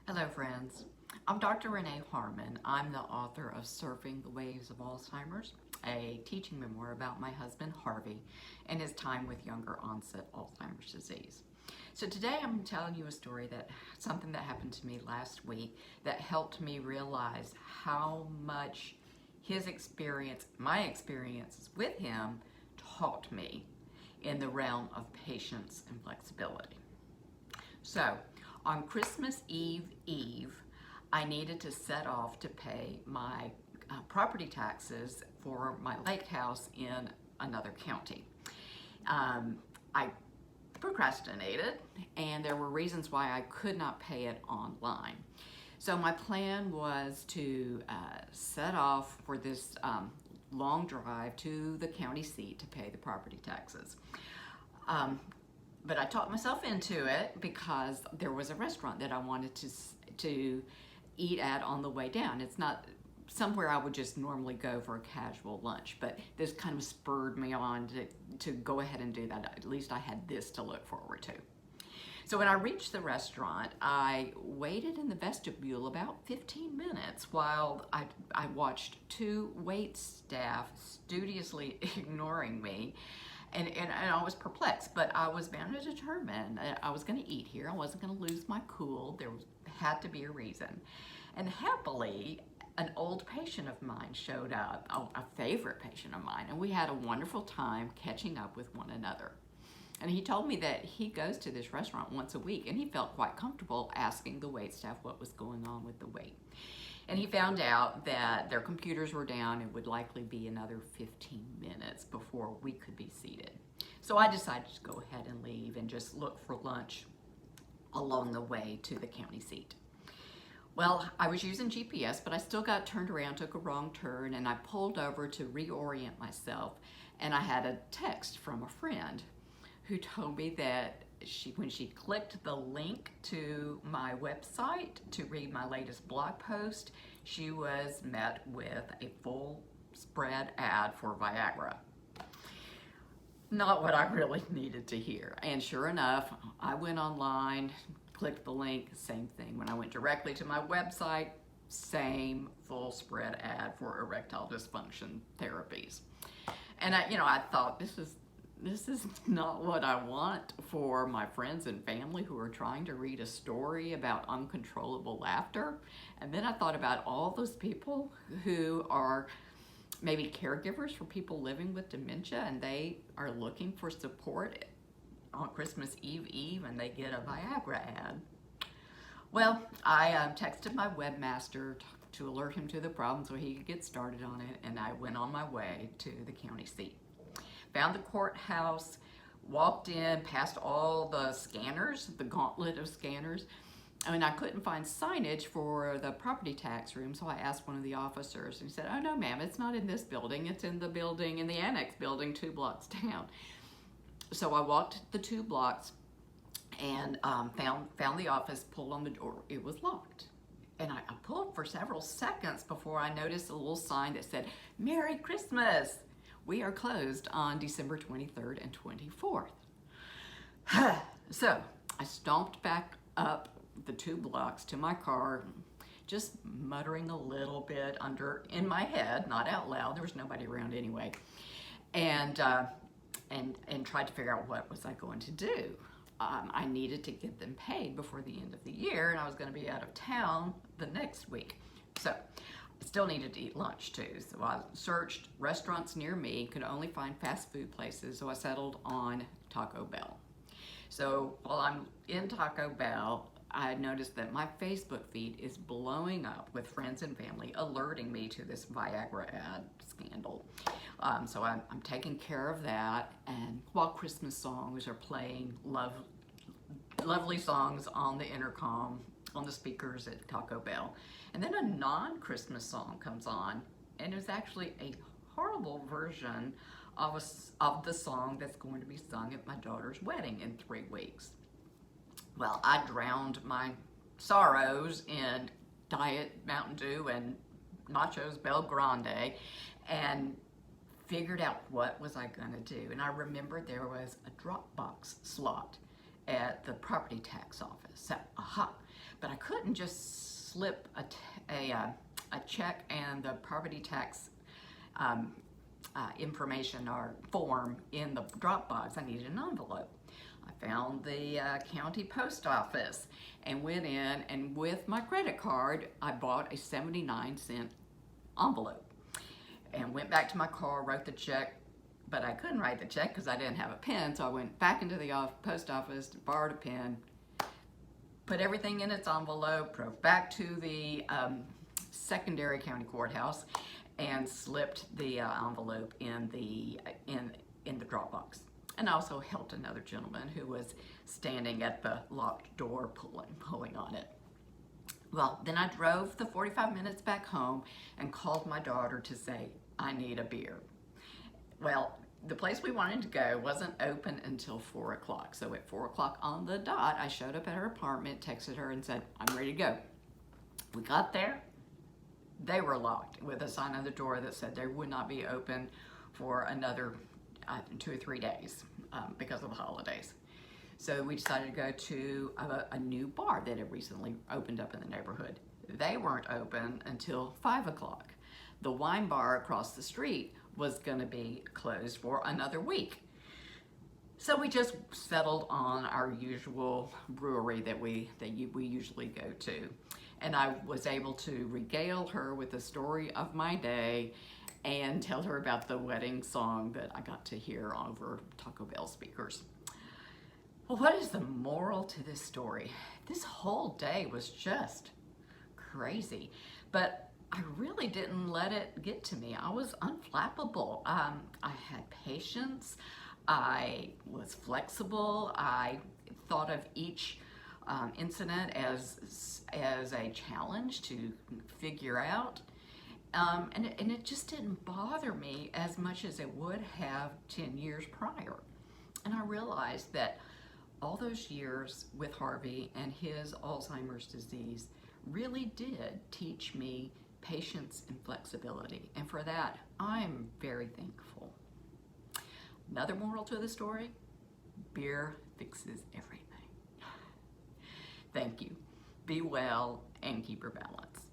Hello friends, I'm Dr. Renee Harmon. I'm the author of Surfing the Waves of Alzheimer's, a teaching memoir about my husband Harvey and his time with younger onset Alzheimer's disease. So today I'm telling you a story something that happened to me last week that helped me realize how much his experience, my experiences with him, taught me in the realm of patience and flexibility. So, on Christmas Eve, I needed to set off to pay my property taxes for my lake house in another county. I procrastinated, and there were reasons why I could not pay it online. So my plan was to set off for this long drive to the county seat to pay the property taxes. But I talked myself into it because there was a restaurant that I wanted to eat at on the way down. It's not somewhere I would just normally go for a casual lunch, but this kind of spurred me on to go ahead and do that. At least I had this to look forward to. So when I reached the restaurant, I waited in the vestibule about 15 minutes while I watched two wait staff studiously ignoring me. And I was perplexed, but I was bound and determined. I was going to eat here. I wasn't going to lose my cool. Had to be a reason. And happily, an old patient of mine showed up, a favorite patient of mine, and we had a wonderful time catching up with one another. And he told me that he goes to this restaurant once a week, and he felt quite comfortable asking the waitstaff what was going on with the wait. And he found out that their computers were down and would likely be another 15 minutes before we could be seated. So I decided to go ahead and leave and just look for lunch along the way to the county seat. Well, I was using GPS, but I still got turned around, took a wrong turn, and I pulled over to reorient myself. And I had a text from a friend who told me that when she clicked the link to my website to read my latest blog post, she was met with a full spread ad for Viagra. Not what I really needed to hear. And sure enough, I went online, clicked the link, same thing. When I went directly to my website, same full spread ad for erectile dysfunction therapies. And I thought, this is not what I want for my friends and family who are trying to read a story about uncontrollable laughter. And then I thought about all those people who are maybe caregivers for people living with dementia, and they are looking for support on Christmas Eve and they get a Viagra ad. Well, I texted my webmaster to alert him to the problem so he could get started on it, and I went on my way to the county seat. Found the courthouse, walked in, past all the scanners, the gauntlet of scanners. I mean, I couldn't find signage for the property tax room, so I asked one of the officers, and he said, "Oh no, ma'am, it's not in this building. It's in the building, in the annex building 2 blocks down." So I walked the 2 blocks and found the office, pulled on the door. It was locked. And I pulled for several seconds before I noticed a little sign that said, "Merry Christmas. We are closed on December 23rd and 24th. So I stomped back up the 2 blocks to my car, just muttering a little bit in my head, not out loud. There was nobody around anyway, and tried to figure out what was I going to do. I needed to get them paid before the end of the year, and I was going to be out of town the next week. So I still needed to eat lunch too. So I searched restaurants near me, could only find fast food places, so I settled on Taco Bell. So while I'm in Taco Bell, I noticed that my Facebook feed is blowing up with friends and family alerting me to this Viagra ad scandal. So I'm taking care of that, and while Christmas songs are playing, lovely songs on the intercom, on the speakers at Taco Bell. And then a non-Christmas song comes on, and it's actually a horrible version of the song that's going to be sung at my daughter's wedding in 3 weeks. Well, I drowned my sorrows in Diet Mountain Dew and Nachos Bel Grande and figured out what was I going to do. And I remembered there was a Dropbox slot at the property tax office. So, but I couldn't just slip a check and the property tax information or form in the drop box. I needed an envelope. I found the county post office and went in, and with my credit card, I bought a 79-cent envelope and went back to my car, wrote the check, but I couldn't write the check because I didn't have a pen, so I went back into the post office, borrowed a pen, put everything in its envelope, drove back to the secondary county courthouse, and slipped the envelope in the drop box. And I also helped another gentleman who was standing at the locked door pulling on it. Well, then I drove the 45 minutes back home and called my daughter to say, I need a beer. Well, the place we wanted to go wasn't open until 4 o'clock. So at 4 o'clock on the dot, I showed up at her apartment, texted her and said, I'm ready to go. We got there. They were locked with a sign on the door that said they would not be open for another 2 or 3 days because of the holidays. So we decided to go to a new bar that had recently opened up in the neighborhood. They weren't open until 5 o'clock. The wine bar across the street was going to be closed for another week. So we just settled on our usual brewery that we usually go to. And I was able to regale her with the story of my day and tell her about the wedding song that I got to hear over Taco Bell speakers. Well, what is the moral to this story? This whole day was just crazy, but I really didn't let it get to me. I was unflappable. I had patience. I was flexible. I thought of each incident as a challenge to figure out. And it just didn't bother me as much as it would have 10 years prior. And I realized that all those years with Harvey and his Alzheimer's disease really did teach me patience and flexibility. And for that, I'm very thankful. Another moral to the story, beer fixes everything. Thank you. Be well and keep your balance.